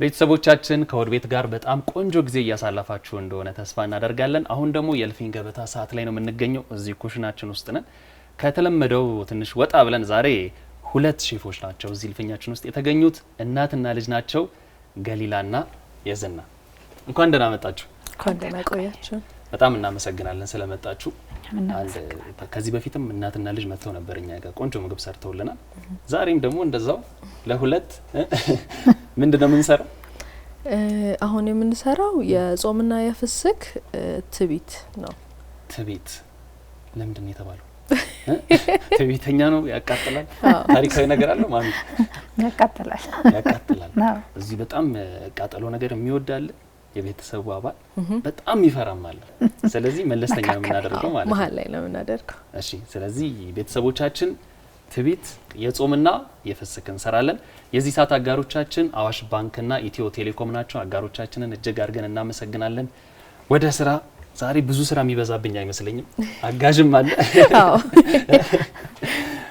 ቤተሰቦቻችን ከወድ ቤት ጋር በጣም ቆንጆ ጊዜ እያሳለፋችሁ እንደሆነ ተስፋ እናደርጋለን። አሁን ደግሞ የእልፍኝ ገበታ ሰዓት ላይ ነው የምንገኘው። እዚህ ኩሽናችን ውስጥ ነን። ከተለመደው ትንሽ ወጣ ብለን ዛሬ ሁለት ሼፎች ናቸው እዚህ እልፍኛችን ውስጥ የተገኙት። እናትና ልጅ ናቸው፣ ገሊላና የዝና። እንኳን ደህና መጣችሁ። እንኳን ደህና ቆያችሁ። በጣም እናመሰግናለን ስለመጣችሁ። ከዚህ በፊትም እናትና ልጅ መጥተው ነበር እኛ ጋር ቆንጆ ምግብ ሰርተውልናል። ዛሬም ደግሞ እንደዛው ለሁለት ምንድነው የምንሰራው? አሁን የምንሰራው የጾምና የፍስክ ትቢት ነው። ትቢት ለምንድን ነው የተባለው? ትቢተኛ ነው ያቃጥላል። ታሪካዊ ነገር አለው ማሚ? ያቃጥላል። እዚህ በጣም ቃጠሎ ነገር የሚወዳል የቤተሰቡ አባል በጣም ይፈራማል። ስለዚህ መለስተኛ ነው የምናደርገው ማለት ነው። መሀል ላይ ነው የምናደርገው። እሺ፣ ስለዚህ ቤተሰቦቻችን ትቢት የጾምና የፍስክ እንሰራለን። የዚህ ሰዓት አጋሮቻችን አዋሽ ባንክና ኢትዮ ቴሌኮም ናቸው። አጋሮቻችንን እጅግ አድርገን እናመሰግናለን። ወደ ስራ። ዛሬ ብዙ ስራ የሚበዛብኝ አይመስለኝም። አጋዥም አለ። አዎ።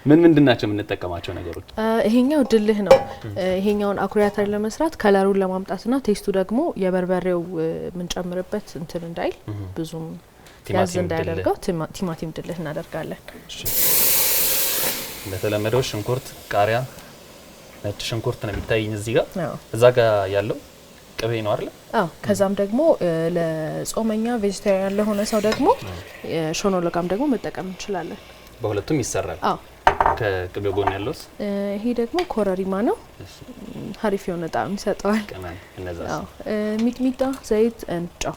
ምንድናቸው የምንጠቀማቸው ነገሮች? ይሄኛው ድልህ ነው። ይሄኛውን አኩሪ አተር ለመስራት ከለሩን ለማምጣትና ቴስቱ ደግሞ የበርበሬው ምንጨምርበት እንትን እንዳይል ብዙም ያዝ እንዳያደርገው ቲማቲም ድልህ እናደርጋለን። እንደተለመደው ሽንኩርት፣ ቃሪያ፣ ነጭ ሽንኩርት ነው የሚታየኝ እዚህ ጋር። እዛ ጋር ያለው ቅቤ ነው አይደል? አዎ። ከዛም ደግሞ ለጾመኛ ቬጂቴሪያን ለሆነ ሰው ደግሞ ሾኖ ለጋም ደግሞ መጠቀም እንችላለን። በሁለቱም ይሰራል። አዎ። ከቅቤው ጎን ያለውስ? ይሄ ደግሞ ኮረሪማ ነው። ሀሪፍ የሆነ ጣዕም ይሰጠዋል። ቀመን እነዛስ? አዎ። ሚጥሚጣ፣ ዘይት፣ ጨው።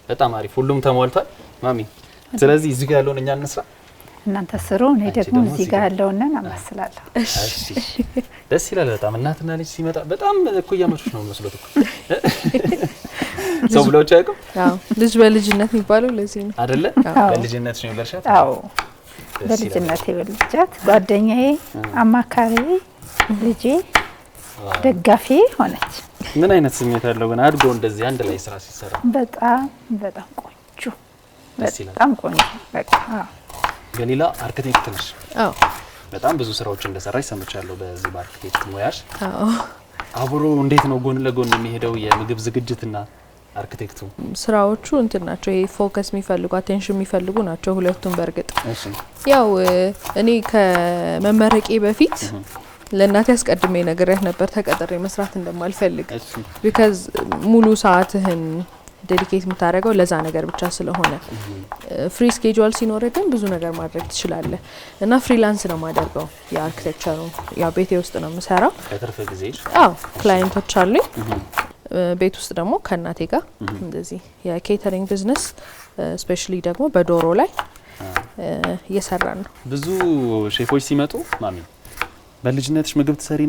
በጣም አሪፍ። ሁሉም ተሟልቷል ማሚ። ስለዚህ እዚህ ጋር ያለውን እኛ እንስራ፣ እናንተ ስሩ። እኔ ደግሞ እዚህ ጋር ያለውን አማስላለሁ። እሺ፣ ደስ ይላል በጣም። እናትና ልጅ ሲመጣ በጣም እኩያማቾች ነው መስሎት እኮ ሰው ብለው ጫቀው። አዎ፣ ልጅ በልጅነት የሚባለው ለዚህ ነው አይደለ? በልጅነት ነው የበልሻት? አዎ፣ በልጅነት የበልጃት ጓደኛዬ፣ አማካሪዬ፣ ልጄ፣ ደጋፊ ሆነች። ምን አይነት ስሜት አለው ግን አድጎ እንደዚህ አንድ ላይ ስራ ሲሰራ? በጣም ቆንጆ፣ በጣም ቆንጆ። በቃ ገሊላ አርክቴክት ነሽ? አዎ። በጣም ብዙ ስራዎች እንደሰራሽ ሰምቻለሁ በዚህ በአርክቴክት ሙያሽ። አዎ። አብሮ እንዴት ነው ጎን ለጎን የሚሄደው የምግብ ዝግጅትና አርክቴክቱ? ስራዎቹ እንትን ናቸው። ይሄ ፎከስ የሚፈልጉ አቴንሽን የሚፈልጉ ናቸው ሁለቱም። በርግጥ እሺ፣ ያው እኔ ከመመረቄ በፊት ለእናቴ አስቀድሜ ነግሬያት ነበር ተቀጥሬ መስራት እንደማልፈልግ። ቢካዝ ሙሉ ሰዓትህን ዴዲኬት የምታደርገው ለዛ ነገር ብቻ ስለሆነ ፍሪ ስኬጁል ሲኖር ግን ብዙ ነገር ማድረግ ትችላለህ። እና ፍሪላንስ ነው ማደርገው የአርኪቴክቸሩ። ያው ቤቴ ውስጥ ነው የምሰራው ከትርፍ ጊዜ። አዎ፣ ክላይንቶች አሉኝ። ቤት ውስጥ ደግሞ ከእናቴ ጋር እንደዚህ የኬተሪንግ ቢዝነስ ስፔሻሊ ደግሞ በዶሮ ላይ እየሰራን ነው። ብዙ ሼፎች ሲመጡ ማሚ በልጅነትሽ ምግብ ትሰሩ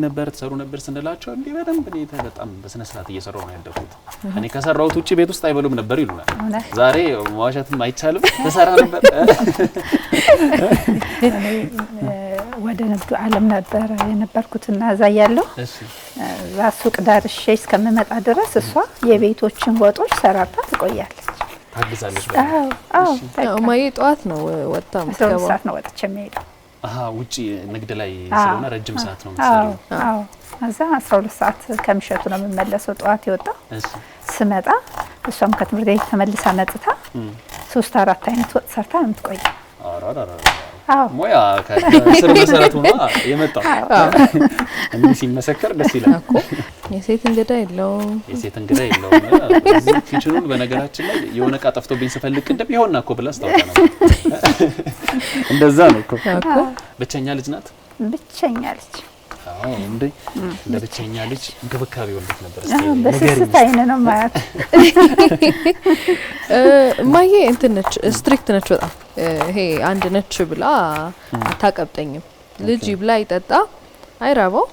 ነበር ስንላቸው እንዴ በደንብ እኔ በጣም በስነ ስርዓት እየሰራው ነው ያደረኩት፣ እኔ ከሰራሁት ውጪ ቤት ውስጥ አይበሉም ነበር ይሉናል። ዛሬ መዋሸትም አይቻልም ተሰራ ነበር። ወደ ንግዱ ዓለም ነበር የነበርኩትና እዛ ያለው ሱቅ ዳርሼ እስከምመጣ ድረስ እሷ የቤቶችን ወጦች ሰራታ ትቆያለች። ታግዛለች። አዎ። ማዬ ጠዋት ነው ወጣ የምትገባው። 12 ሰዓት ነው ወጥቼ የምሄደው። ውጪ ንግድ ላይ ስለሆነ ረጅም ሰዓት ነው የምትሰራው። አዎ። እዛ 12 ሰዓት ከምሽቱ ነው የምመለሰው። ጠዋት ይወጣው ስመጣ እሷም ከትምህርት ቤት ተመልሳ መጥታ 3-4 አይነት ወጥ ሰርታ ነው የምትቆየው። አዎ፣ ሞያ ከስር መሰረቱ ነው የመጣው። እንዴ ሲመሰከር ደስ ይላል እኮ። የሴት እንግዳ የለውም። እዚህ ኪችኑን በነገራችን ላይ የሆነ እቃ ጠፍቶብኝ ስፈልግ ቅድም ይሆንና እኮ ብላ አስታውቃ ነበር። እንደዛ ነው እኮ። ብቸኛ ልጅ ናት? ብቸኛ ልጅ። አዎ። እንዴ ለብቸኛ ልጅ እንክብካቤው እንዴት ነበር? በስስት አይነ ነው ማለት። ማዬ እንትን ነች፣ ስትሪክት ነች በጣም። ይሄ አንድ ነች ብላ አታቀብጠኝም። ልጅ ይብላ ይጠጣ አይራባው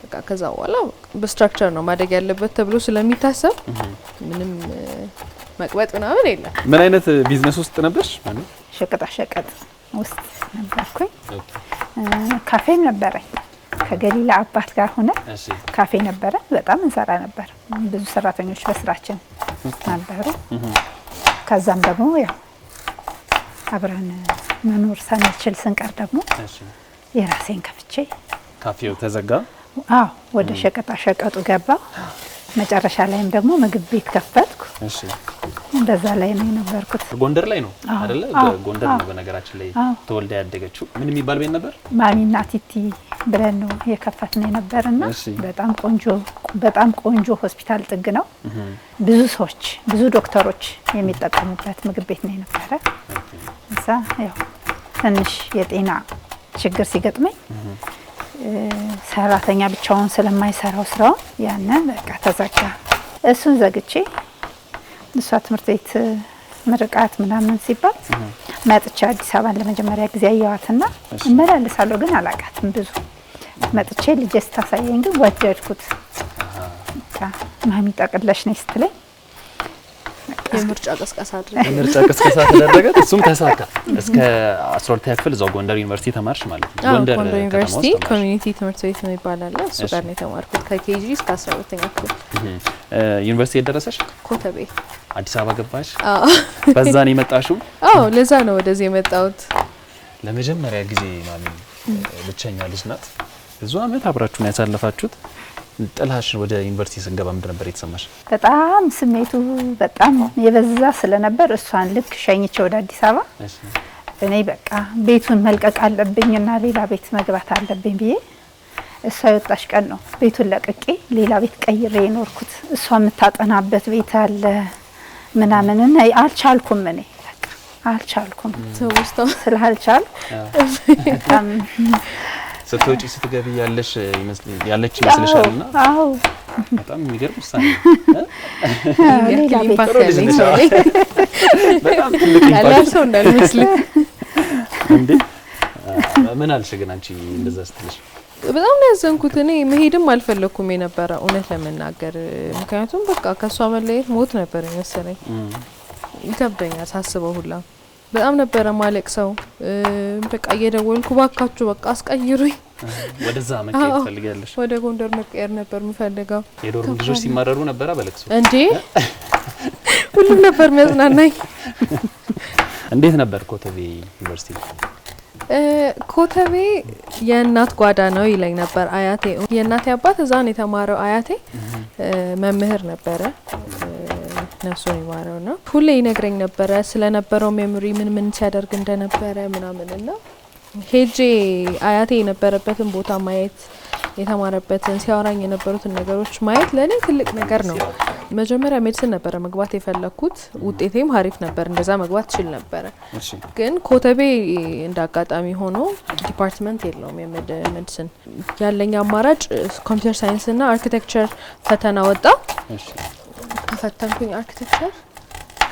በቃ። ከዛ በኋላ በስትራክቸር ነው ማደግ ያለበት ተብሎ ስለሚታሰብ ምንም መቅበጥ ምናምን የለም። ምን አይነት ቢዝነስ ውስጥ ነበርሽ? ማለት ሸቀጣ ሸቀጥ ውስጥ ነበርኩኝ። ካፌም ነበረኝ ከገሊላ አባት ጋር ሆነ ካፌ ነበረ። በጣም እንሰራ ነበር። ብዙ ሰራተኞች በስራችን ነበሩ። ከዛም ደግሞ ያው አብረን መኖር ሳንችል ስንቀር ደግሞ የራሴን ከፍቼ ካፌው ተዘጋ። ወደ ሸቀጣ ሸቀጡ ገባው። መጨረሻ ላይም ደግሞ ምግብ ቤት ከፈትኩ። እሺ እንደዛ ላይ ነው የነበርኩት። ጎንደር ላይ ነው አይደለ? ጎንደር ነው በነገራችን ላይ ተወልዳ ያደገችው። ምን የሚባል ቤት ነበር? ማሚና ቲቲ ብለን ነው የከፈትነው የነበርና በጣም ቆንጆ ሆስፒታል ጥግ ነው። ብዙ ሰዎች ብዙ ዶክተሮች የሚጠቀሙበት ምግብ ቤት ነው የነበረ። እዛ ያው ትንሽ የጤና ችግር ሲገጥመኝ ሰራተኛ ብቻውን ስለማይሰራው ስራው ያንን በቃ ተዘጋ። እሱን ዘግቼ እሷ ትምህርት ቤት ምርቃት ምናምን ሲባል መጥቼ አዲስ አበባን ለመጀመሪያ ጊዜ አየዋትና እመላለሳለሁ ግን አላቃትም ብዙ። መጥቼ ልጄ ስታሳየኝ ግን ወደድኩት። ማሚ ጠቅለሽ ነኝ ስትለኝ የምርጫ ቅስቀሳ አድርገን የምርጫ ቅስቀሳ ተደረገ። እሱም ተሳካ። እስከ 12ኛ ክፍል እዛው ጎንደር ዩኒቨርሲቲ ተማርሽ ማለት ነው? ጎንደር ዩኒቨርሲቲ ኮሚኒቲ ትምህርት ቤት ነው ይባላል። እሱ ጋር ነው የተማርኩት ከኬጂ እስከ 12ኛ ክፍል። ዩኒቨርሲቲ የደረሰሽ ኮተቤ አዲስ አበባ ገባሽ? በዛ ነው የመጣሽው? ለዛ ነው ወደዚህ የመጣሁት። ለመጀመሪያ ጊዜ ማሚ ብቸኛ ልጅ ናት። ብዙ አመት አብራችሁን ያሳለፋችሁት። ጥላሽን ወደ ዩኒቨርሲቲ ስንገባ ምን ነበር የተሰማሽ? በጣም ስሜቱ በጣም የበዛ ስለነበር እሷን ልክ ሸኝቼ ወደ አዲስ አበባ እኔ በቃ ቤቱን መልቀቅ አለብኝና ሌላ ቤት መግባት አለብኝ ብዬ እሷ የወጣሽ ቀን ነው ቤቱን ለቅቄ ሌላ ቤት ቀይሬ የኖርኩት። እሷ የምታጠናበት ቤት አለ ምናምንና አልቻልኩም። እኔ በቃ አልቻልኩም። ስላልቻልኩ በጣም ስትወጪ ስትገቢ ያለች ይመስልሻልና? አዎ በጣም የሚገርም ውሳኔ ሌላ ቤት በጣም ትልቅ ያለው ሰው እንዳልመስል እንዴ። ምን አልሽ ግን አንቺ እንደዛ ስትልሽ? በጣም ነው ያዘንኩት። እኔ መሄድም አልፈለኩም የነበረ እውነት ለመናገር ምክንያቱም በቃ ከሷ መለየት ሞት ነበር መሰለኝ። ይከብደኛል ሳስበው ሁላ በጣም ነበረ ማለቅ ሰው በቃ እየደወልኩ ባካችሁ በቃ አስቀይሩኝ። ወደዛ መቀየር ፈልጋለሽ? ወደ ጎንደር መቀየር ነበር የምፈልገው። የዶርም ልጆች ሲማረሩ ነበር በለቅሶ እንዴ? ሁሉም ነበር የሚያጽናናኝ። እንዴት ነበር ኮተቤ ዩኒቨርሲቲ? ኮተቤ የእናት ጓዳ ነው ይለኝ ነበር አያቴ። የእናቴ አባት እዛ ነው የተማረው። አያቴ መምህር ነበረ ነፍሱን ይማረው ነው። ሁሌ ይነግረኝ ነበረ ስለነበረው ሜሞሪ ምን ሲያደርግ እንደነበረ ምናምንና ሄጄ አያቴ የነበረበትን ቦታ ማየት የተማረበትን ሲያወራኝ የነበሩትን ነገሮች ማየት ለኔ ትልቅ ነገር ነው። መጀመሪያ ሜዲሲን ነበረ መግባት የፈለኩት። ውጤቴም አሪፍ ነበር፣ እንደዛ መግባት ችል ነበረ። ግን ኮተቤ እንዳጋጣሚ ሆኖ ዲፓርትመንት የለውም የሜዲሲን። ያለኝ አማራጭ ኮምፒውተር ሳይንስ እና አርኪቴክቸር ፈተና ወጣ። ከፈተንኩኝ አርኪቴክቸር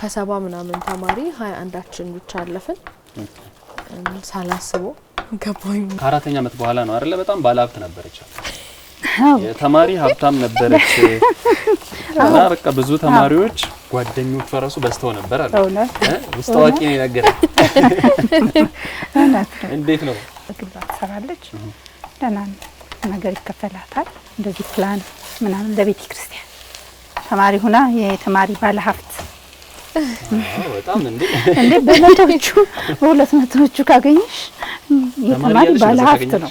ከ70 ምናምን ተማሪ 21ችን ብቻ አለፍን። ሳላስበው ገባኝ። ከአራተኛ አመት በኋላ ነው አይደለ? በጣም ባለሀብት ነበረች። ተማሪ ሀብታም ነበረች እና በቃ ብዙ ተማሪዎች ጓደኞቿ ራሱ በስተው ነበር አለ። ውስጥ አዋቂ ነው የነገረኝ። እንዴት ነው? ግንባታ ትሰራለች። ደህና ነገር ይከፈላታል። እንደዚህ ፕላን ምናምን ለቤተ ክርስቲያን ተማሪ ሁና የተማሪ ባለሀብት በጣም እንዴ በሁለት መቶዎቹ ካገኘሽ የተማሪ ባለሀብት ነው።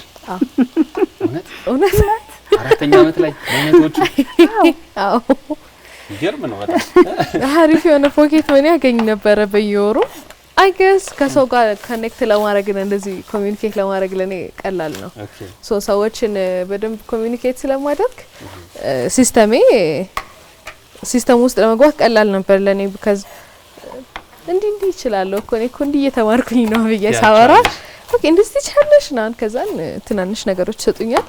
እውነት አራተኛ አመት ላይ በመቶዎቹ ይገርም ነው በጣም። አሪፍ የሆነ ፖኬት መኒ ያገኝ ነበረ በየወሩ። አይ ገስ ከሰው ጋር ኮኔክት ለማድረግ እንደዚህ ኮሚኒኬት ለማድረግ ለኔ ቀላል ነው። ሰዎችን በደንብ ኮሚኒኬት ስለማደርግ ሲስተም ውስጥ ለመግባት ቀላል ነበር ለኔ። because እንዲህ ይችላልው እኮ እኔ እንዲህ እየተማርኩኝ ነው ብዬ ሳወራ ኦኬ እንደዚህ ትችላለሽ ናን ከዛን ትናንሽ ነገሮች ሰጡኛል።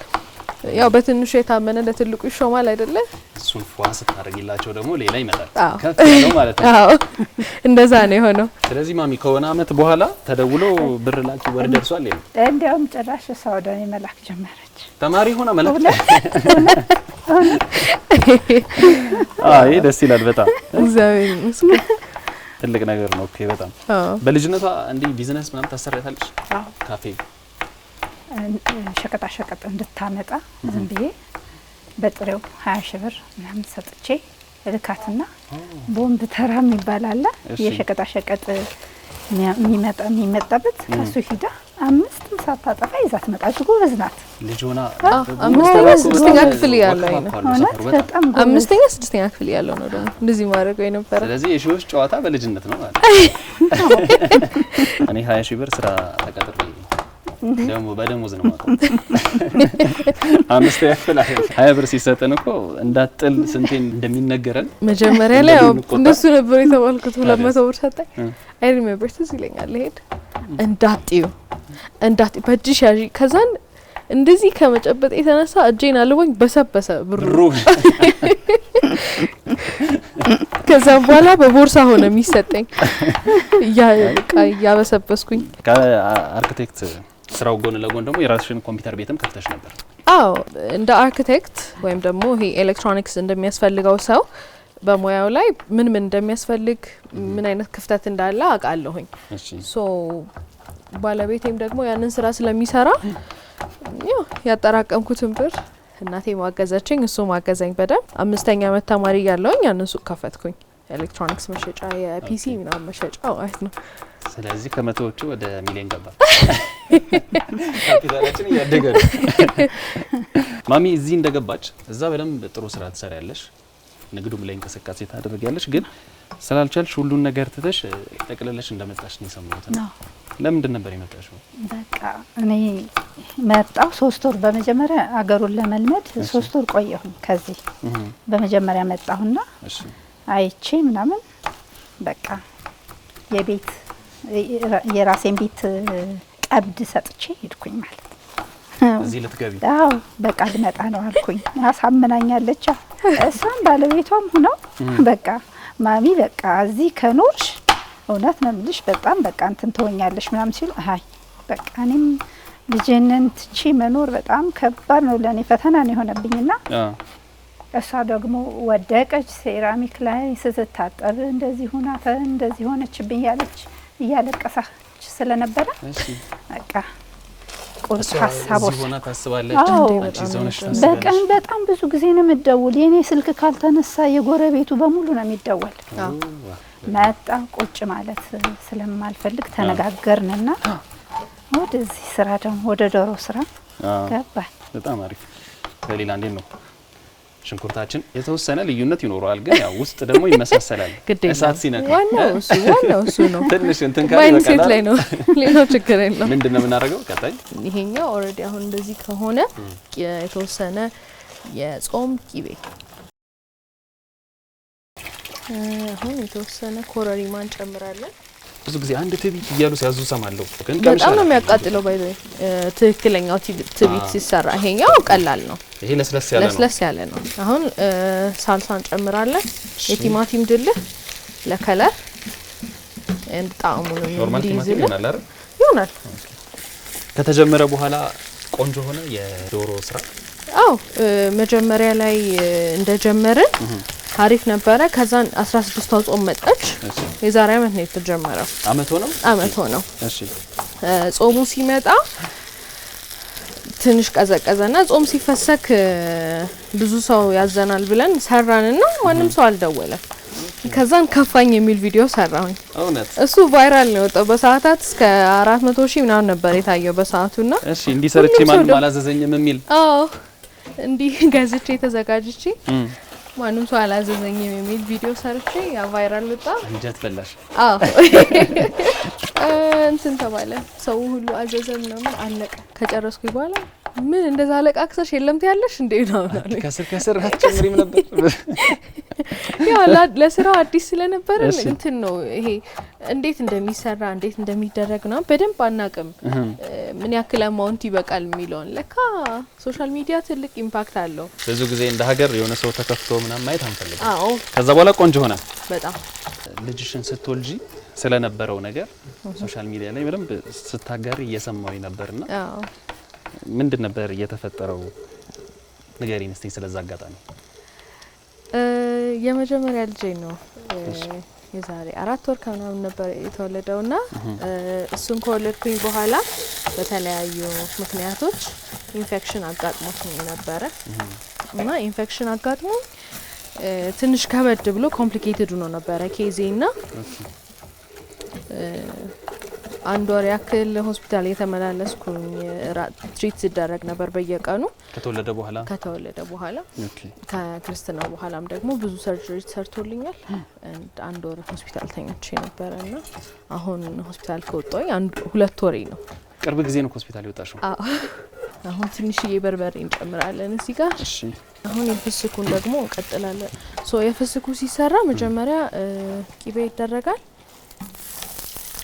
ያው በትንሹ የታመነ ለትልቁ ይሾማል አይደለ? እሱን ፏስ ታረጊላቸው ደግሞ ሌላ ይመጣል ከፍ ያለው ማለት ነው። አዎ እንደዛ ነው የሆነው። ስለዚህ ማሚ ከሆነ አመት በኋላ ተደውሎ ብር ላኪ ወር ደርሷል ይላል። እንዲያውም ጭራሽ ሳውዳኔ መላክ ጀመረች። ተማሪ ሆና መላክ አይ ደስ ይላል በጣም። እግዚአብሔር ይመስገን ትልቅ ነገር ነው። ኦኬ በጣም በልጅነቷ እንዴ ቢዝነስ ምናምን ታሰራታለች? ካፌ ሸቀጣ ሸቀጥ እንድታመጣ ዝም ብዬ በጥሬው 20 ሺህ ብር ምናምን ሰጥቼ ልካትና ቦምብ ተራም ይባላል የሸቀጣ ሸቀጥ የሚመጣበት ከሱ ሂዳ 5 ሳታጠፋ ይዛት መጣች። ጎበዝ ናት ልጅ ሆና 5ኛ 6ኛ ክፍል ያለው ነው። እውነት በጣም 5ኛ 6ኛ ክፍል ያለው ነው ደግሞ እንደዚህ ማድረግ ወይ ነበር። ስለዚህ የሺዎች ጨዋታ በልጅነት ነው ማለት እኔ 20 ሺህ ብር ስራ ተቀጥሬ ደግሞ በደሞዝ ነው ማለት 5 ያክል 20 ብር ሲሰጠን እኮ እንዳጥል ስንቴን እንደሚነገረን መጀመሪያ ላይ እንደሱ ነበር የተባልኩት 200 ብር ሰጠኝ። አይ ሪሜምበር ትዝ ይለኛል። ሄድ እንዳጥዩ በእጅሽ ያዢ ከዛን እንደዚህ ከመጨበጥ የተነሳ እጄን አልወኝ በሰበሰ ብሩ ከዛም በኋላ በቦርሳ ሆነ የሚሰጠኝ ያበሰበስኩኝ። ከአርክቴክት ስራው ጎን ለጎን ደግሞ የራስሽን ኮምፒውተር ቤትም ከፍተሽ ነበር? አዎ እንደ አርክቴክት ወይም ደግሞ ይሄ ኤሌክትሮኒክስ እንደሚያስፈልገው ሰው በሙያው ላይ ምን እንደሚያስፈልግ ምን አይነት ክፍተት እንዳለ አውቃለሁኝ። ሶ ባለቤቴም ደግሞ ያንን ስራ ስለሚሰራ ያጠራቀምኩትን ብር እናቴ ማገዘችኝ፣ እሱ ማገዘኝ በደም 5ኛ ዓመት ተማሪ ያለውኝ ያንን ሱቅ ከፈትኩኝ። ኤሌክትሮኒክስ መሸጫ የፒሲ ምናምን መሸጫ ማለት ነው። ስለዚህ ከመቶዎቹ ወደ ሚሊዮን ገባ። ካፒታላችን እያደገ ነው። ማሚ እዚህ እንደገባች እዛ በደንብ ጥሩ ስራ ትሰሪያለሽ፣ ንግዱም ላይ እንቅስቃሴ ታደርጊያለሽ። ግን ስላልቻልሽ ሁሉን ነገር ትተሽ ጠቅልለሽ እንደመጣሽ ነው የሰማሁት። ለምንድን ነበር የመጣሽው? በቃ እኔ መጣው 3 ወር በመጀመሪያ አገሩን ለመልመድ 3 ወር ቆየሁኝ። ከዚህ በመጀመሪያ መጣሁና አይቼ ምናምን በቃ የራሴን ቤት ቀብድ ሰጥቼ ሄድኩኝ ማለት እዚህ ልትገቢ? አዎ በቃ ልመጣ ነው አልኩኝ። አሳምናኛለች። እሷም ባለቤቷም ሆነው በቃ ማሚ በቃ እዚህ ከኖርሽ እውነት ነው የምልሽ በጣም በቃ እንትን ትሆኛለሽ ምናምን ሲሉ አይ በቃ እኔም ልጅነን ትቺ መኖር በጣም ከባድ ነው ለኔ ፈተና ነው የሆነብኝና እሷ ደግሞ ወደቀች ሴራሚክ ላይ ስትታጠብ እንደዚህ ሆና እንደዚህ ሆነችብኝ ያለች እያለቀሰች ስለነበረ በቃ ቁርጥ ሀሳቦች ሆና ታስባለች። አንቺ ዘውነሽ ታስባለች። በቀን በጣም ብዙ ጊዜ ነው የምትደውል። የኔ ስልክ ካልተነሳ የጎረቤቱ በሙሉ ነው የሚደወል። መጣ ቁጭ ማለት ስለማልፈልግ ተነጋገርንና ወደዚህ ስራ ደግሞ ወደ ዶሮ ስራ ገባን። በጣም አሪፍ። በሌላ እንዴት ነው ሽንኩርታችን የተወሰነ ልዩነት ይኖረዋል፣ ግን ያው ውስጥ ደግሞ ይመሳሰላል። እሳት ሲነካ ዋናው እሱ ነው። ትንሽ እንትን ካለ ማይንሴት ላይ ነው፣ ሌላው ችግር የለም። ምንድነው የምናደርገው ቀጣይ? ይሄኛው ኦልሬዲ አሁን እንደዚህ ከሆነ የተወሰነ የጾም ቂቤ አሁን የተወሰነ ኮረሪማ እንጨምራለን። ብዙ ጊዜ አንድ ትቢት እያሉ ሲያዙ ሰማለሁ፣ ግን በጣም ነው የሚያቃጥለው። ባይ ዘ ትክክለኛው ትቢት ሲሰራ ይሄኛው ቀላል ነው። ይሄ ለስለስ ያለ ነው። አሁን ሳልሳ እንጨምራለን። የቲማቲም ድልህ ለከለር እንድ ጣዕሙን እንዲይዝልን ይሆናል። ከተጀመረ በኋላ ቆንጆ ሆነ የዶሮ ስራ። አዎ መጀመሪያ ላይ እንደጀመርን አሪፍ ነበረ። ከዛን 16ቷ ጾም መጣች። የዛሬ አመት ነው የተጀመረው። አመት ሆነው። እሺ ጾሙ ሲመጣ ትንሽ ቀዘቀዘና ጾም ሲፈሰክ ብዙ ሰው ያዘናል ብለን ሰራንና ማንም ሰው አልደወለም። ከዛን ከፋኝ የሚል ቪዲዮ ሰራሁኝ። እሱ ቫይራል ነው የወጣው። በሰዓታት እስከ 400,000 ምናምን ነበር የታየው በሰዓቱና እሺ እንዲ ሰርቼ ማንም አላዘዘኝም የሚል እንዲ ገዝቼ ተዘጋጅቼ ማንም ሰው አላዘዘኝም የሚል ቪዲዮ ሰርቼ ያ ቫይራል ወጣ። እንጀት በላሽ። እንትን ተባለ። ሰው ሁሉ አዘዘ ምናምን አለቀ። ከጨረስኩኝ በኋላ ምን እንደዛ አለቃክሰሽ የለም ትያለሽ እንዴ ነው አለኝ። ከስር አትጨምሪም ነበር? ያው ለስራው አዲስ ስለነበር እንትን ነው ይሄ እንዴት እንደሚሰራ እንዴት እንደሚደረግ ነው በደንብ አናቅም። ምን ያክል አማውንት ይበቃል የሚለውን ለካ ሶሻል ሚዲያ ትልቅ ኢምፓክት አለው። ብዙ ጊዜ እንደ ሀገር የሆነ ሰው ተከፍቶ ምናምን ማየት አንፈልግም። ከዛ በኋላ ቆንጆ ሆነ። በጣም ልጅሽን ስትወልጂ ስለነበረው ነገር ሶሻል ሚዲያ ላይ በደንብ ስታጋሪ እየሰማሁኝ ነበርና ምንድን ነበር የተፈጠረው? ንገሪኝ እስቲ ስለዛ አጋጣሚ። የመጀመሪያ ልጄ ነው የዛሬ 4 ወር ከምናምን ነበር የተወለደውና እሱን ከወለድኩኝ በኋላ በተለያዩ ምክንያቶች ኢንፌክሽን አጋጥሞኝ ነበረ እና ኢንፌክሽን አጋጥሞ ትንሽ ከበድ ብሎ ኮምፕሊኬትድ ሆኖ ነበረ ኬዜና አንድ ወር ያክል ሆስፒታል የተመላለስኩኝ ትሪት ሲደረግ ነበር በየቀኑ ከተወለደ በኋላ ከክርስትናው በኋላም ደግሞ ብዙ ሰርጀሪ ተሰርቶልኛል። አንድ ወር ሆስፒታል ተኝቼ ነበርና አሁን ሆስፒታል ከወጣሁኝ 2 ወሬ ነው። ቅርብ ጊዜ ነው ሆስፒታል የወጣሽው? አዎ። አሁን ትንሽዬ በርበሬ እንጨምራለን እዚህ ጋር። እሺ። አሁን የፍስኩን ደግሞ እንቀጥላለን። የፍስኩ ሲሰራ መጀመሪያ ቂቤ ይደረጋል።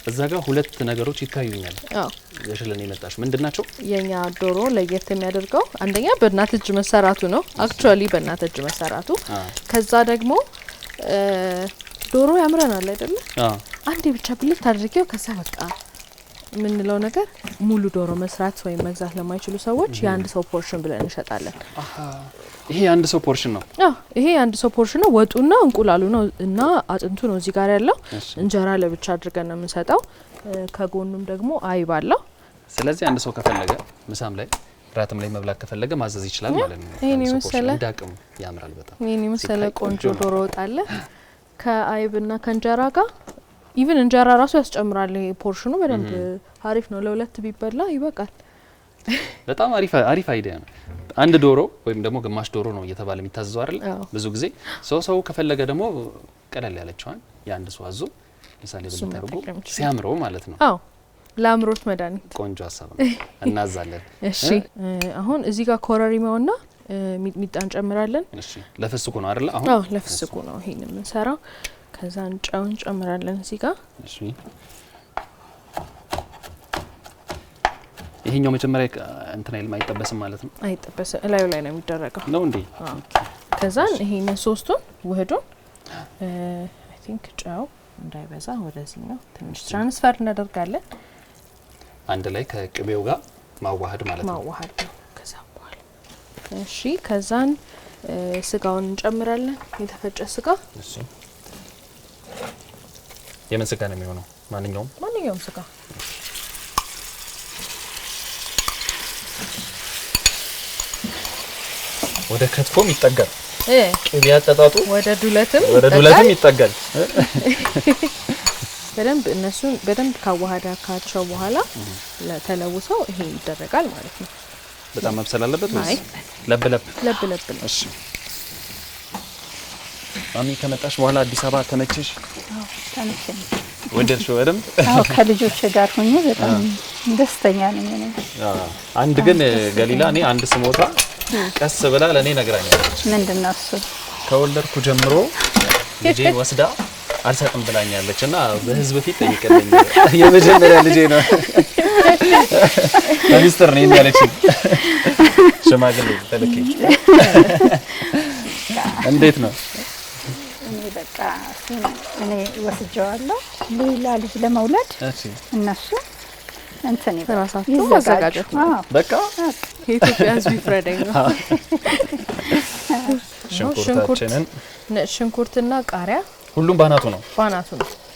እዛ ጋር 2 ነገሮች ይታዩኛል። አዎ። የሽልን የመጣሽ ምንድናቸው? የኛ ዶሮ ለየት የሚያደርገው አንደኛ በእናት እጅ መሰራቱ ነው። አክቹአሊ በእናት እጅ መሰራቱ። ከዛ ደግሞ ዶሮ ያምረናል አይደለ? አንዴ ብቻ ብልት አድርጌው ከዛ በቃ ምንለው ነገር ሙሉ ዶሮ መስራት ወይም መግዛት ለማይችሉ ሰዎች የአንድ ሰው ፖርሽን ብለን እንሸጣለን። ይሄ የአንድ ሰው ፖርሽን ነው? አዎ፣ ይሄ የአንድ ሰው ፖርሽን ነው። ወጡና እንቁላሉ ነው እና አጥንቱ ነው እዚህ ጋር ያለው። እንጀራ ለብቻ አድርገን ነው የምንሰጠው። ከጎኑም ደግሞ አይብ አለው። ስለዚህ አንድ ሰው ከፈለገ ምሳም ላይ ራትም ላይ መብላት ከፈለገ ማዘዝ ይችላል ማለት ነው። ይሄን ይመስላል። እንዳቅም ያምራል በጣም። ይሄን ይመስላል ቆንጆ ዶሮ ወጥ አለ ከአይብና ከእንጀራ ጋር። ኢቭን እንጀራ ራሱ ያስጨምራል። ይሄ ፖርሽኑ በደንብ አሪፍ ነው። ለሁለት ቢበላ ይበቃል። በጣም አሪፍ አይዲያ ነው። አንድ ዶሮ ወይም ደግሞ ግማሽ ዶሮ ነው እየተባለ የሚታዘዘው አይደል? ብዙ ጊዜ ሰው ከፈለገ ደግሞ ቀለል ያለችዋን የአንድ ሰው አዞ ለምሳሌ በተደረጉ ሲያምረው ማለት ነው። አዎ፣ ለአምሮት መድኃኒት ቆንጆ ሀሳብ ነው። እናዛለን። እሺ፣ አሁን እዚህ ጋር ኮረሪማውና ሚጥሚጣ እንጨምራለን። እሺ፣ ለፍስኩ ነው አይደል? አሁን አዎ፣ ለፍስኩ ነው ይሄን የምንሰራው። ከዛ ጨውን እንጨምራለን እዚህ ጋር። እሺ፣ ይሄኛው መጀመሪያ እንትን አይልም አይጠበስም ማለት ነው? አይጠበስም፣ ላዩ ላይ ነው የሚደረገው ነው እንዴ? ከዛ ይሄን ሶስቱን ውህዱን አይ ቲንክ ጨው እንዳይበዛ ወደዚህ ነው ትንሽ ትራንስፈር እናደርጋለን። አንድ ላይ ከቅቤው ጋር ማዋሃድ ማለት ነው። ማዋሃድ ነው ከዛ በኋላ። እሺ፣ ከዛን ስጋውን እንጨምራለን። የተፈጨ ስጋ። እሺ፣ የምን ስጋ ነው የሚሆነው? ማንኛውም ስጋ። ወደ ክትፎም ይጠጋል። ቅቤ አጠጣጡ ወደ ዱለትም ይጠጋል። በደንብ ካዋሃዳካቸው በኋላ ተለውሰው ይሄ ይደረጋል ማለት ነው። በጣም መብሰል አለበት ወይስ ለብ ለብ? እሺ፣ ማሚ ከመጣሽ በኋላ አዲስ አበባ ተመቸሽ? አዎ፣ ተመቸኝ። ወደድሽው አይደል? አዎ፣ ከልጆች ጋር ሆኜ በጣም ደስተኛ ነኝ እኔ። አንድ ግን ገሊላ እኔ አንድ ስሞታ ቀስ ብላ ለኔ ነግራኛለች። ምንድነው እሱ? ከወለድኩ ጀምሮ ልጄን ወስዳ አልሰጥም ብላኛለች እና በህዝብ ፊት ጠይቀልኝ። የመጀመሪያ ልጄ ነው። ሚኒስትር ነኝ ያለችኝ ሽማግሌ ተልኬ። እንዴት ነው? እኔ በቃ እኔ ወስጀዋለሁ ሌላ ልጅ ለመውለድ። እነሱ እንትን ራሳቸው ማዘጋጀት ነው በቃ። የኢትዮጵያ ህዝብ ይፍረደኝ ነው። ሽንኩርትና ቃሪያ ሁሉም ባናቱ ነው።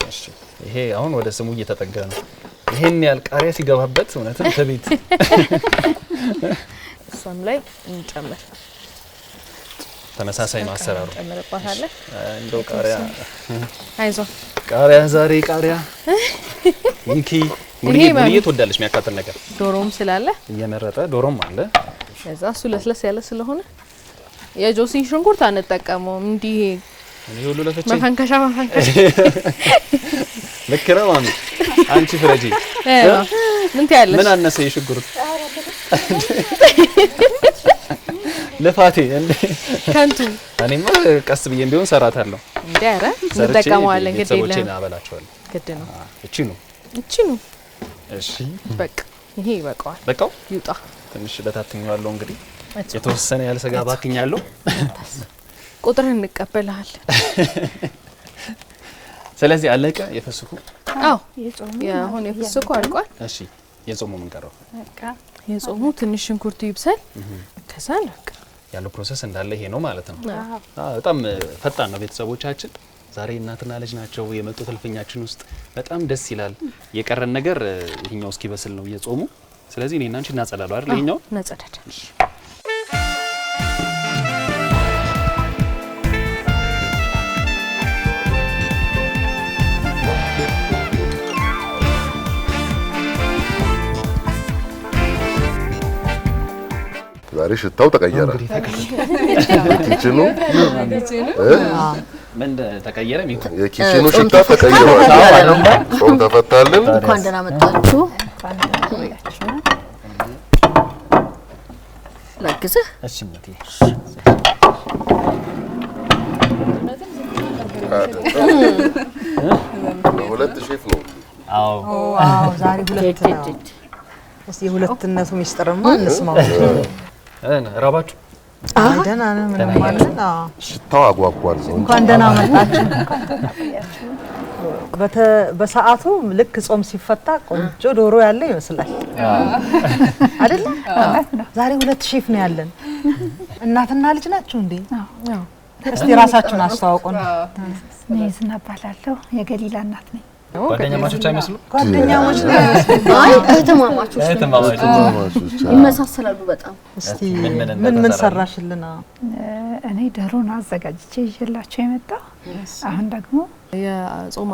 እሺ፣ ይሄ አሁን ወደ ስሙ እየተጠጋ ነው። ይሄን ያህል ቃሪያ ሲገባበት እውነትም ከቤት እሷም ላይ እንጨምር። ተመሳሳይ ነው አሰራሩ። እንጨምርባታለን። እንደው ቃሪያ አይዞህ ቃሪያ ዛሬ ቃሪያ ይንኪ ሙሉ ትወዳለች የሚያቃጥል ነገር። ዶሮም ስላለ እየመረጠ ዶሮም አለ። ከዛ እሱ ለስለስ ያለ ስለሆነ የጆሲ ሽንኩርት አንጠቀመውም። እንዲህ እኔ ሁሉ ለፈቼ መፈንከሻ ልክ ነው ማሚ። አንቺ ፍረጂ። ምን ትያለሽ? ምን አነሰ የሽንኩርት ለፋቴ እንዴ ከንቱ። እኔማ ቀስ ብዬ ቢሆን ሰራታለሁ እንዴ። ኧረ እንጠቀመዋለን። ግድ የለም ሰዎችን አበላቸዋለሁ። ግድ ነው። እቺ ነው። እሺ፣ በቃ ይሄ ይበቃዋል። በቃው ይውጣ። ትንሽ በታትኛለሁ እንግዲህ የተወሰነ ያለ ስጋ ባክኛለሁ። ቁጥር እንቀበላለን። ስለዚህ አለቀ የፍስኩ? አዎ፣ አሁን የፍስኩ አልቋል። እሺ፣ የጾሙ ምን ቀረው? በቃ የጾሙ ትንሽ ሽንኩርቱ ይብሰል። ከዛ በቃ ያለው ፕሮሰስ እንዳለ ይሄ ነው ማለት ነው። በጣም ፈጣን ነው። ቤተሰቦቻችን ዛሬ እናትና ልጅ ናቸው የመጡት እልፍኛችን ውስጥ። በጣም ደስ ይላል። የቀረን ነገር ይሄኛው እስኪበስል ነው የጾሙ። ስለዚህ እኔና አንቺ እናጸዳለው አይደል? ይሄኛው እናጸዳዳ። ዛሬ ሽታው ተቀየረ። ኪችኑ ምን ተቀየረ? የኪችኑ ሽታ ተቀየረ። ጾም ተፈታልን። እንኳን ደህና መጣችሁ። ላግዝህ? እሺ እምነቴ። ሁለት ሼፍ ነው። አዎ ዛሬ ሁለት ነው። እስቲ የሁለትነቱ ሚስጥርማ እንስማው። ራባችሁ? ደህና ነን። ምንም አለን? ሽታው አጓጓል። እንኳን ደህና መጣችሁ። በሰዓቱ ልክ ጾም ሲፈታ ቆንጆ ዶሮ ያለ ይመስላል አይደል? ዛሬ ሁለት ሼፍ ነው ያለን። እናትና ልጅ ናችሁ እንዴ? አዎ። እስቲ ራሳችሁን አስተዋውቁን። ነይዝና እባላለሁ። የገሊላ እናት ነኝ። ጓደኛማቾች አይመስሉ? ጓደኛሞች ነው። አይ እህትማማቾች ይመሳሰላሉ በጣም። እስቲ ምን ሰራሽልና? እኔ ዶሮን አዘጋጅቼ ይዤላችሁ የመጣው። አሁን ደግሞ የጾም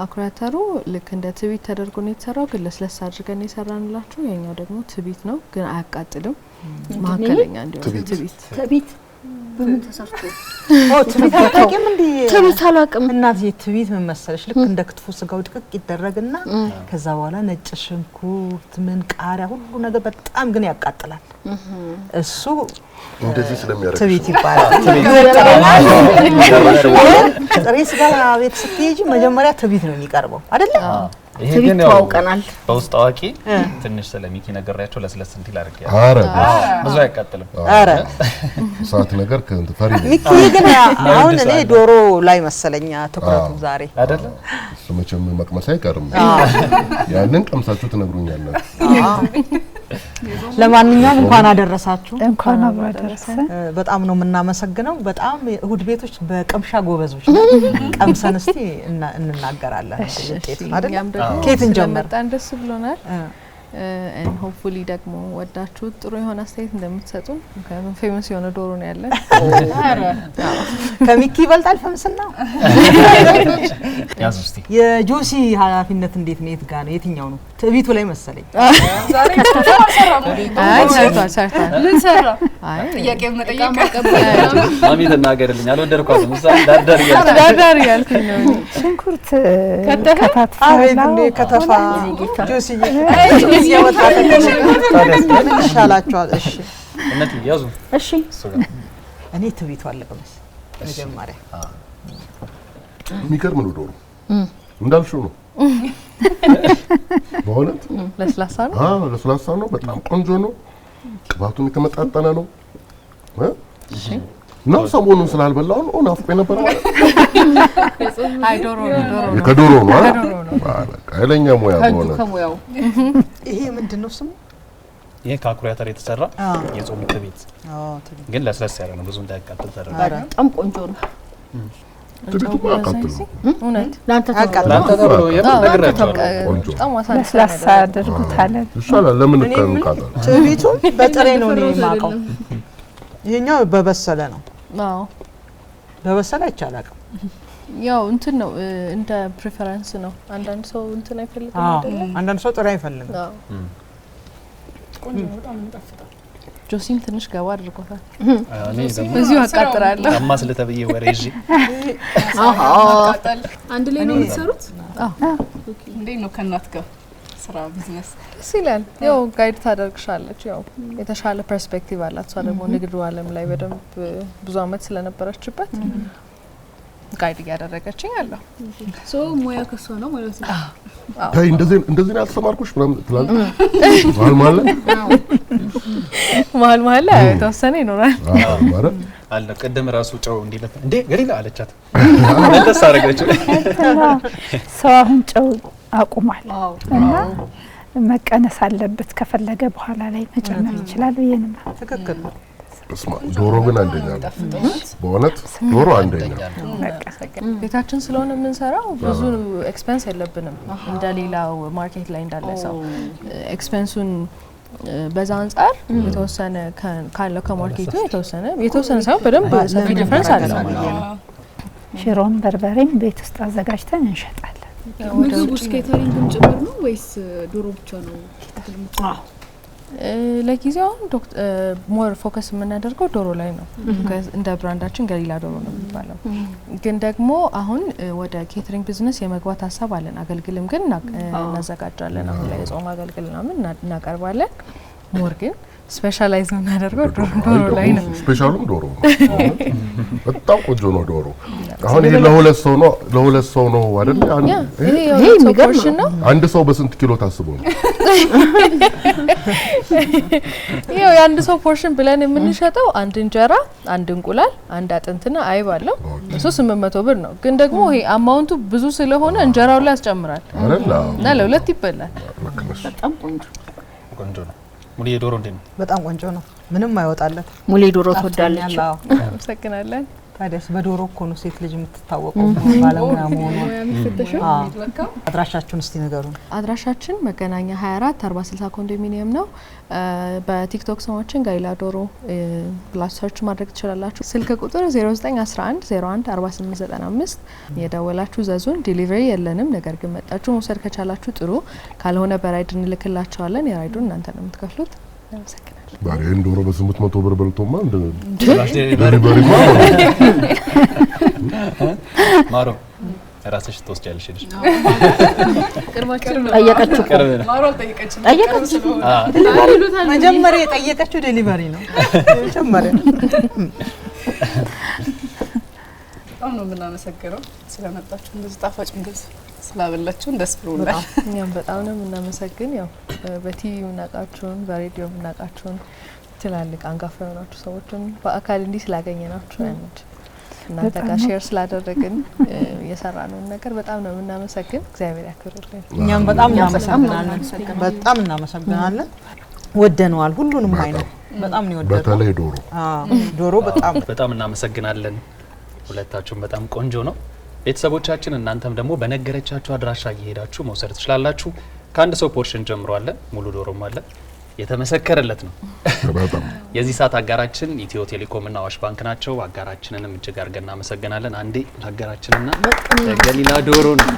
አኩሪያተሩ ልክ እንደ ትቢት ተደርጎ ነው የተሰራው፣ ግን ለስለስ አድርገን የሰራንላችሁ። የኛው ደግሞ ትቢት ነው፣ ግን አያቃጥልም። መካከለኛ እንዲሆን ትቢት በምን ተሰርቶ? ትቢት አታውቂም እንዴ? ትቢት አላውቅም እናት። ትቢት ምን መሰለሽ፣ ልክ እንደ ክትፎ ስጋው ድቅቅ ይደረግና ከዛ በኋላ ነጭ ሽንኩርት፣ ምን ቃሪያ፣ ሁሉ ነገር በጣም ግን ያቃጥላል። እሱ እንደዚህ ስለሚያደርግ ትቢት ይባላል። ጥሬ ስጋ ቤት ስትሄጂ መጀመሪያ ትቢት ነው የሚቀርበው አይደለ? ይሄ ትቢት ግን ያው ተዋውቀናል። በውስጥ አዋቂ ትንሽ ስለሚኪ ነገራቸው ለስለስ እንዲል አድርጌያለሁ። ኧረ ብዙ አይቃጥልም። ኧረ ሰዓት ነገር ፈሪ ነው። ሚኪ ግን አሁን እኔ ዶሮ ላይ መሰለኛ ትኩረቱ ዛሬ አይደለ? እሱ መቼም መቅመስ አይቀርም። ያንን ቀምሳችሁ ትነግሩኛላችሁ። ለማንኛውም እንኳን አደረሳችሁ። እንኳን አብሮ አደረሰን። በጣም ነው የምናመሰግነው። በጣም እሁድ ቤቶች በቅምሻ ጎበዞች ነው። ቀምሰን እስቲ እንናገራለን ውጤት አይደል? ኬት እንጀምር? በጣም ደስ ብሎናል። and hopefully ደግሞ ወዳችሁት ጥሩ የሆነ አስተያየት እንደምትሰጡ። ምክንያቱም ፌመስ የሆነ ዶሮ ነው ያለን። ከሚኪ ይበልጣል ፈምስና። ያዙ እስቲ። የጆሲ ኃላፊነት እንዴት ነው? የት ጋር ነው? የትኛው ነው? ትቢቱ ላይ መሰለኝ። ጥያቄ መጠየቅ ማሚ ተናገርልኝ። አልወደድኳትም። ዳርዳር እያልኩኝ ነው። ሽንኩርት አቤት እንዴ ከተፋ ጆሲ ይሻላችኋል። እሺ እነቱ ያዙ። እሺ እኔ ትቢቱ አለቀመስ መጀመሪያ የሚገርም ነው ዶሮ እንዳልሽው ነው። በእውነት ለስላሳ ነው። ለስላሳ ነው። በጣም ቆንጆ ነው። ቅባቱን የተመጣጠነ ነው። ነው ሰሞኑን ስላልበላው ነው ናፍቆ ነበር ማለት አይ ዶሮ ነው። ከዶሮ ነው አይደል? በቃ ኃይለኛ ሙያ በሆነ ከሙያው ይሄ ምንድነው ስሙ? ይሄ ከአኩሪያተር የተሰራ የጾም ትቢት ግን ለስለስ ያለ ነው። ብዙ እንዳያቃጥል ተደርጓል። በጣም ቆንጆ ነው። ትቢቱ አቃጥሎ እውነት ላንተ ተብሎ ቆንጆ ለስላሳ አድርጉታል። ይሻላል። ለምን እንቃጣለን? ትቢቱ በጥሬ ነው እኔ የማውቀው። ይሄኛው በበሰለ ነው። አዎ በበሰለ አይቻልም። ያው እንትን ነው እንደ ፕሪፈረንስ ነው። አንዳንድ ሰው እንትን አይፈልግም አይደል? አንዳንድ ሰው ጥሬ አይፈልግም። አዎ ቆንጆ ነው። በጣም እንጣፍጣል። ጆሲም ትንሽ ገባ አድርጎታል። እኔ ደግሞ እዚሁ አቃጥራለሁ። አማስለ ተብዬ ወሬ እሺ። አንድ ላይ ነው የሚሰሩት? ኦኬ። እንዴት ነው ከእናት ጋር ስራ ቢዝነስ? ደስ ይላል። ያው ጋይድ ታደርግሻለች። ያው የተሻለ ፐርስፔክቲቭ አላት። እሷ ደግሞ ንግዱ ዓለም ላይ በደንብ ብዙ አመት ስለነበረችበት ጋይድ እያደረገችኝ አለው። ሶ ሙያ ከሷ ነው ማለት ነው። ታይ እንደዚህ ነው ያልተማርኩሽ ምናምን ትላለች። መሀል ላይ የተወሰነ ይኖራል። ማለት አለ ቅድም ራሱ ጨው እንዲለት እንዴ ገሊላ አለቻት። መለስ አደረገችው። ሰው አሁን ጨው አቁሟል እና መቀነስ አለበት። ከፈለገ በኋላ ላይ መጨመር ይችላል። ይሄንማ ትክክል ነው። እስማ ዶሮ ግን አንደኛ ነው። በእውነት ዶሮ አንደኛ ነው። ቤታችን ስለሆነ የምንሰራው ብዙ ኤክስፔንስ የለብንም። እንደሌላው ማርኬት ላይ እንዳለ ሰው ኤክስፔንሱን በዛ አንጻር የተወሰነ ካለው ከማርኬቱ የተወሰነ ሳይሆን በደንብ ሰፊ ዲፈረንስ አለ። ሽሮም በርበሬም ቤት ውስጥ አዘጋጅተን እንሸጣለን። ምግቡ ስኬተሪንግም ጭምር ነው ወይስ ዶሮ ብቻ ነው? ለጊዜው ሞር ፎከስ የምናደርገው ዶሮ ላይ ነው። እንደ ብራንዳችን ገሊላ ዶሮ ነው የሚባለው። ግን ደግሞ አሁን ወደ ኬተሪንግ ቢዝነስ የመግባት ሀሳብ አለን። አገልግልም ግን እናዘጋጃለን። አሁን ላይ የጾም አገልግል ምናምን እናቀርባለን። ሞር ግን ስፔሻላይዝ የምናደርገው ዶሮ ላይ ነው። ስፔሻሉም ዶሮ ነው። በጣም ቆንጆ ነው ዶሮ። አሁን ይሄ ለሁለት ሰው ነው አይደል? ይሄ የሚገርም ነው። አንድ ሰው በስንት ኪሎ ታስቦ ነው? ይሄው የአንድ ሰው ፖርሽን ብለን የምንሸጠው አንድ እንጀራ፣ አንድ እንቁላል፣ አንድ አጥንትና አይብ አለው። እሱ 800 ብር ነው። ግን ደግሞ ይሄ አማውንቱ ብዙ ስለሆነ እንጀራው ላይ ያስጨምራል እና ለሁለት ይበላል። በጣም ቆንጆ ነው። ሙሌ ዶሮ እንዴት ነው? በጣም ቆንጆ ነው። ምንም አይወጣለት። ሙሌ ዶሮ ትወዳለች። አመሰግናለን። ታዲያስ በዶሮ እኮ ነው ሴት ልጅ የምትታወቀው ባለሙያ መሆኗ። አድራሻችሁን እስቲ ንገሩን። አድራሻችን መገናኛ 24 4060 ኮንዶሚኒየም ነው። በቲክቶክ ስማችን ገሊላ ዶሮ ብላችሁ ሰርች ማድረግ ትችላላችሁ። ስልክ ቁጥር 0911 01 4895 የደወላችሁ ዘዙን። ዲሊቨሪ የለንም፣ ነገር ግን መጣችሁ መውሰድ ከቻላችሁ ጥሩ፣ ካልሆነ በራይድ እንልክላችኋለን። የራይዱን እናንተ ነው የምትከፍሉት። አመሰግናለሁ። ባሬን ዶሮ በ800 ብር በልቶማ ዴሊቨሪ ማሮ ራስሽ ትወስጃለሽ ልጅ ጠየቀችው። ማሮ ጠየቀችው። መጀመሪያ የጠየቀችው ዴሊቨሪ ነው። መጀመሪያ በጣም ነው የምናመሰግነው ስለመጣችሁ፣ እንደዚህ ጣፋጭ ምግብ ስላበላችሁን ደስ ብሎናል። እኛም በጣም ነው የምናመሰግን። ያው በቲቪ የምናውቃችሁን በሬዲዮ የምናውቃችሁን ትላልቅ አንጋፋ የሆናችሁ ሰዎችን በአካል እንዲህ ስላገኘናችሁ ያንድ እናንተ ጋር ሼር ስላደረግን የሰራነውን ነገር በጣም ነው የምናመሰግን። እግዚአብሔር ያክብርልን። እኛም በጣም እናመሰግናለን። በጣም እናመሰግናለን። ወደነዋል። ሁሉንም አይነት በጣም ነው ወደነው። በተለይ ዶሮ ዶሮ በጣም እናመሰግናለን። ሁለታችሁም በጣም ቆንጆ ነው። ቤተሰቦቻችን እናንተም ደግሞ በነገረቻችሁ አድራሻ እየሄዳችሁ መውሰድ ትችላላችሁ። ከአንድ ሰው ፖርሽን ጀምሯለን። ሙሉ ዶሮም አለ፣ የተመሰከረለት ነው። የዚህ ሰዓት አጋራችን ኢትዮ ቴሌኮም እና አዋሽ ባንክ ናቸው። አጋራችንንም እጅግ አድርገን እናመሰግናለን። አንዴ አጋራችንና ገሊላ ዶሮ ነው።